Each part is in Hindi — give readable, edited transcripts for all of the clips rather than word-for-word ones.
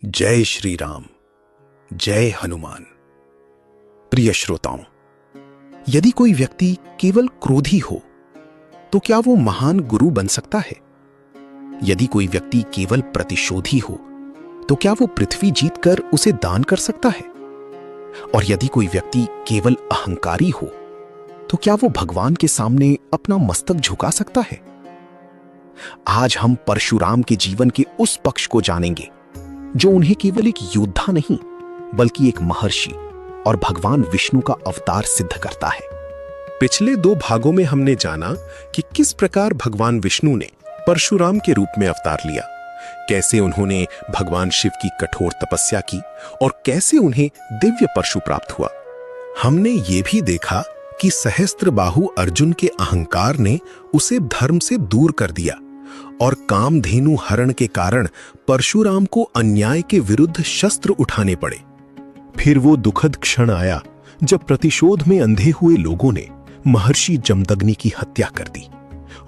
जय श्री राम, जय हनुमान। प्रिय श्रोताओं, यदि कोई व्यक्ति केवल क्रोधी हो तो क्या वो महान गुरु बन सकता है? यदि कोई व्यक्ति केवल प्रतिशोधी हो तो क्या वो पृथ्वी जीतकर उसे दान कर सकता है? और यदि कोई व्यक्ति केवल अहंकारी हो तो क्या वो भगवान के सामने अपना मस्तक झुका सकता है? आज हम परशुराम के जीवन के उस पक्ष को जानेंगे जो उन्हें केवल एक योद्धा नहीं बल्कि एक महर्षि और भगवान विष्णु का अवतार सिद्ध करता है। पिछले 2 भागों में हमने जाना कि किस प्रकार भगवान विष्णु ने परशुराम के रूप में अवतार लिया, कैसे उन्होंने भगवान शिव की कठोर तपस्या की और कैसे उन्हें दिव्य परशु प्राप्त हुआ। हमने ये भी देखा कि सहस्त्रबाहु अर्जुन के अहंकार ने उसे धर्म से दूर कर दिया और कामधेनु हरण के कारण परशुराम को अन्याय के विरुद्ध शस्त्र उठाने पड़े। फिर वो दुखद क्षण आया जब प्रतिशोध में अंधे हुए लोगों ने महर्षि जमदग्नि की हत्या कर दी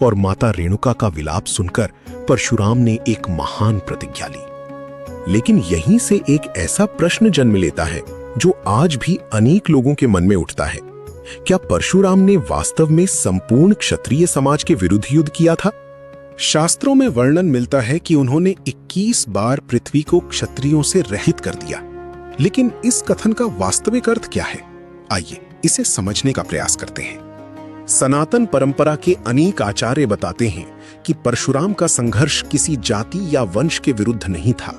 और माता रेणुका का विलाप सुनकर परशुराम ने एक महान प्रतिज्ञा ली। लेकिन यहीं से एक ऐसा प्रश्न जन्म लेता है जो आज भी अनेक लोगों के मन में उठता है। क्या परशुराम ने वास्तव में संपूर्ण क्षत्रिय समाज के विरुद्ध युद्ध किया था? शास्त्रों में वर्णन मिलता है कि उन्होंने 21 बार पृथ्वी को क्षत्रियों से रहित कर दिया। लेकिन इस कथन का वास्तविक अर्थ क्या है? आइए इसे समझने का प्रयास करते हैं। सनातन परंपरा के अनेक आचार्य बताते हैं कि परशुराम का संघर्ष किसी जाति या वंश के विरुद्ध नहीं था।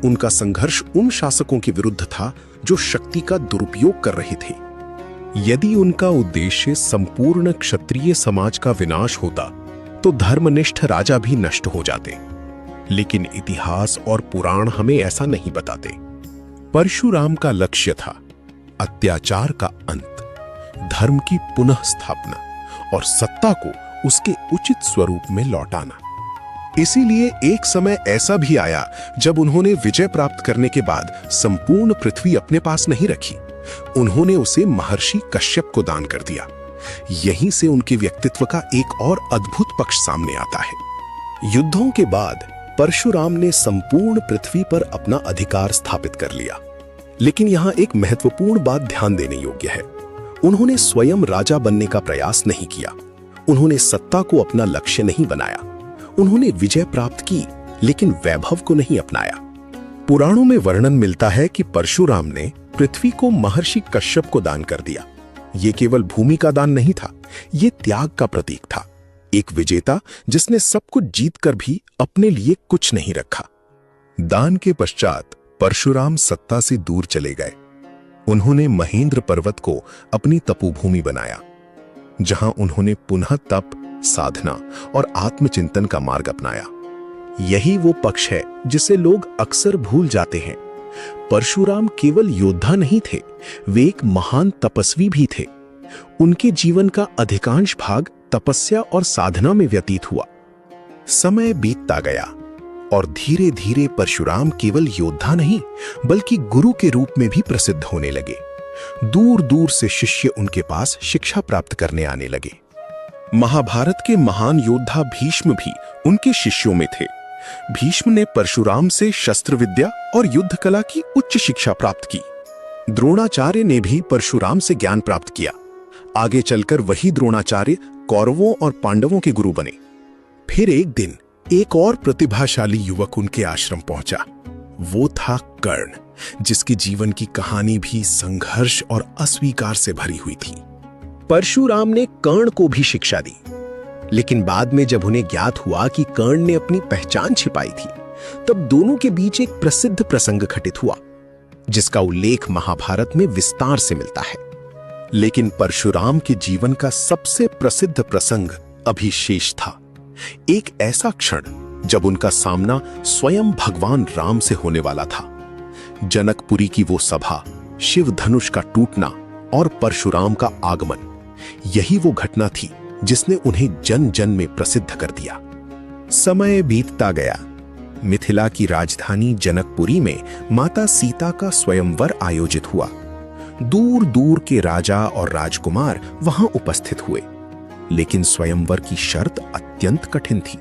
उनका संघर्ष उन शासकों के विरुद्ध था जो शक्ति का दुरुपयोग कर रहे थे। यदि उनका उद्देश्य संपूर्ण क्षत्रिय समाज का विनाश होता तो धर्मनिष्ठ राजा भी नष्ट हो जाते। लेकिन इतिहास और पुराण हमें ऐसा नहीं बताते। परशुराम का लक्ष्य था अत्याचार का अंत, धर्म की पुनः स्थापना और सत्ता को उसके उचित स्वरूप में लौटाना। इसीलिए एक समय ऐसा भी आया जब उन्होंने विजय प्राप्त करने के बाद संपूर्ण पृथ्वी अपने पास नहीं रखी। उन्होंने उसे महर्षि कश्यप को दान कर दिया। यहीं से उनके व्यक्तित्व का एक और अद्भुत पक्ष सामने आता है। युद्धों के बाद परशुराम ने संपूर्ण पृथ्वी पर अपना अधिकार स्थापित कर लिया। लेकिन यहां एक महत्वपूर्ण बात ध्यान देने योग्य है। उन्होंने स्वयं राजा बनने का प्रयास नहीं किया। उन्होंने सत्ता को अपना लक्ष्य नहीं बनाया। उन्होंने विजय प्राप्त की लेकिन वैभव को नहीं अपनाया। पुराणों में वर्णन मिलता है कि परशुराम ने पृथ्वी को महर्षि कश्यप को दान कर दिया। ये केवल भूमि का दान नहीं था, ये त्याग का प्रतीक था। एक विजेता जिसने सब कुछ जीतकर भी अपने लिए कुछ नहीं रखा। दान के पश्चात परशुराम सत्ता से दूर चले गए। उन्होंने महेंद्र पर्वत को अपनी तपोभूमि बनाया, जहां उन्होंने पुनः तप, साधना और आत्मचिंतन का मार्ग अपनाया। यही वो पक्ष है जिसे लोग अक्सर भूल जाते हैं। परशुराम केवल योद्धा नहीं थे, वे एक महान तपस्वी भी थे। उनके जीवन का अधिकांश भाग तपस्या और साधना में व्यतीत हुआ। समय बीतता गया और धीरे धीरे परशुराम केवल योद्धा नहीं बल्कि गुरु के रूप में भी प्रसिद्ध होने लगे। दूर दूर से शिष्य उनके पास शिक्षा प्राप्त करने आने लगे। महाभारत के महान योद्धा भीष्म भी उनके शिष्यों में थे। भीष्म ने परशुराम से शस्त्र विद्या और युद्ध कला की उच्च शिक्षा प्राप्त की। द्रोणाचार्य ने भी परशुराम से ज्ञान प्राप्त किया। आगे चलकर वही द्रोणाचार्य कौरवों और पांडवों के गुरु बने। फिर एक दिन एक और प्रतिभाशाली युवक उनके आश्रम पहुंचा। वो था कर्ण, जिसके जीवन की कहानी भी संघर्ष और अस्वीकार से भरी हुई थी। परशुराम ने कर्ण को भी शिक्षा दी। लेकिन बाद में जब उन्हें ज्ञात हुआ कि कर्ण ने अपनी पहचान छिपाई थी, तब दोनों के बीच एक प्रसिद्ध प्रसंग घटित हुआ, जिसका उल्लेख महाभारत में विस्तार से मिलता है। लेकिन परशुराम के जीवन का सबसे प्रसिद्ध प्रसंग अभी शेष था। एक ऐसा क्षण जब उनका सामना स्वयं भगवान राम से होने वाला था। जनकपुरी की वो सभा, शिव धनुष का टूटना और परशुराम का आगमन, यही वो घटना थी जिसने उन्हें जन जन में प्रसिद्ध कर दिया। समय बीतता गया। मिथिला की राजधानी जनकपुरी में माता सीता का स्वयंवर आयोजित हुआ। दूर दूर के राजा और राजकुमार वहां उपस्थित हुए। लेकिन स्वयंवर की शर्त अत्यंत कठिन थी।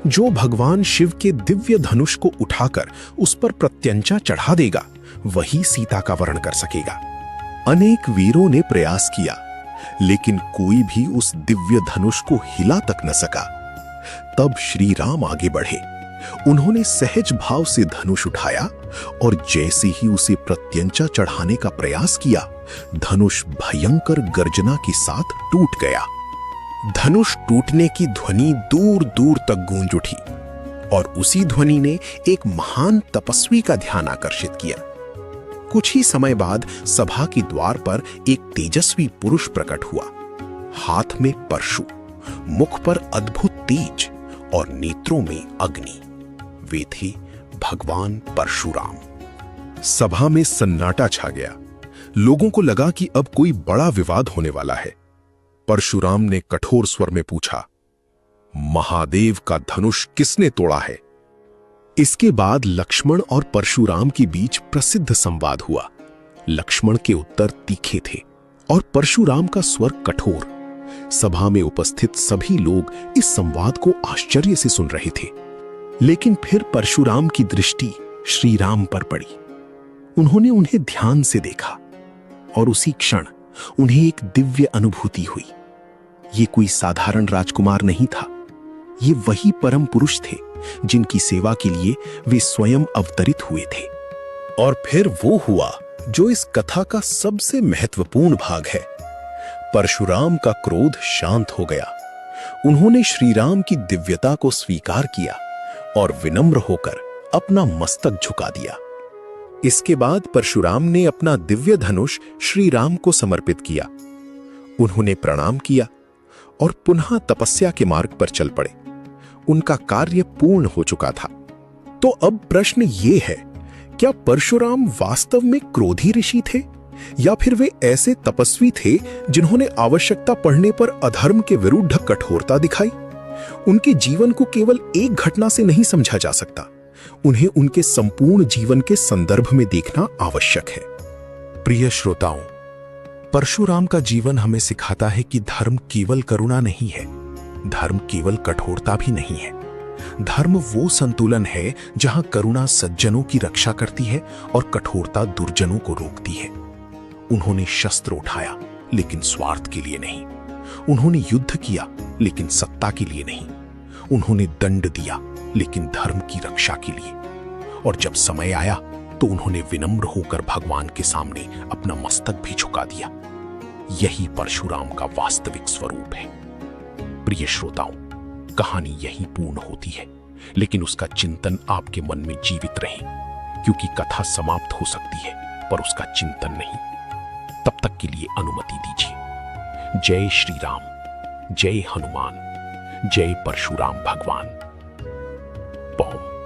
जो भगवान शिव के दिव्य धनुष को उठाकर उस पर प्रत्यंचा चढ़ा देगा, वही सीता का वरण कर सकेगा। अनेक वीरों ने प्रयास किया, लेकिन कोई भी उस दिव्य धनुष को हिला तक न सका। तब श्री राम आगे बढ़े। उन्होंने सहज भाव से धनुष उठाया और जैसे ही उसे प्रत्यंचा चढ़ाने का प्रयास किया, धनुष भयंकर गर्जना के साथ टूट गया। धनुष टूटने की ध्वनि दूर दूर तक गूंज उठी और उसी ध्वनि ने एक महान तपस्वी का ध्यान आकर्षित किया। कुछ ही समय बाद सभा के द्वार पर एक तेजस्वी पुरुष प्रकट हुआ। हाथ में परशु, मुख पर अद्भुत तेज और नेत्रों में अग्नि। वे थे भगवान परशुराम। सभा में सन्नाटा छा गया। लोगों को लगा कि अब कोई बड़ा विवाद होने वाला है। परशुराम ने कठोर स्वर में पूछा, महादेव का धनुष किसने तोड़ा है? इसके बाद लक्ष्मण और परशुराम के बीच प्रसिद्ध संवाद हुआ। लक्ष्मण के उत्तर तीखे थे और परशुराम का स्वर कठोर। सभा में उपस्थित सभी लोग इस संवाद को आश्चर्य से सुन रहे थे। लेकिन फिर परशुराम की दृष्टि श्री राम पर पड़ी। उन्होंने उन्हें ध्यान से देखा और उसी क्षण उन्हें एक दिव्य अनुभूति हुई। ये कोई साधारण राजकुमार नहीं था, ये वही परम पुरुष थे जिनकी सेवा के लिए वे स्वयं अवतरित हुए थे। और फिर वो हुआ जो इस कथा का सबसे महत्वपूर्ण भाग है। परशुराम का क्रोध शांत हो गया। उन्होंने श्री राम की दिव्यता को स्वीकार किया और विनम्र होकर अपना मस्तक झुका दिया। इसके बाद परशुराम ने अपना दिव्य धनुष श्री राम को समर्पित किया। उन्होंने प्रणाम किया और पुनः तपस्या के मार्ग पर चल पड़े। उनका कार्य पूर्ण हो चुका था। तो अब प्रश्न ये है, क्या परशुराम वास्तव में क्रोधी ऋषि थे या फिर वे ऐसे तपस्वी थे जिन्होंने आवश्यकता पड़ने पर अधर्म के विरुद्ध कठोरता दिखाई? उनके जीवन को केवल एक घटना से नहीं समझा जा सकता, उन्हें उनके संपूर्ण जीवन के संदर्भ में देखना आवश्यक है। प्रिय श्रोताओं, परशुराम का जीवन हमें सिखाता है कि धर्म केवल करुणा नहीं है, धर्म केवल कठोरता भी नहीं है। धर्म वो संतुलन है जहां करुणा सज्जनों की रक्षा करती है और कठोरता दुर्जनों को रोकती है। उन्होंने शस्त्र उठाया लेकिन स्वार्थ के लिए नहीं। उन्होंने युद्ध किया लेकिन सत्ता के लिए नहीं। उन्होंने दंड दिया लेकिन धर्म की रक्षा के लिए। और जब समय आया तो उन्होंने विनम्र होकर भगवान के सामने अपना मस्तक भी झुका दिया। यही परशुराम का वास्तविक स्वरूप है। प्रिय श्रोताओं, कहानी यहीं पूर्ण होती है, लेकिन उसका चिंतन आपके मन में जीवित रहे, क्योंकि कथा समाप्त हो सकती है पर उसका चिंतन नहीं। तब तक के लिए अनुमति दीजिए। जय श्री राम, जय हनुमान, जय परशुराम भगवान। पौम।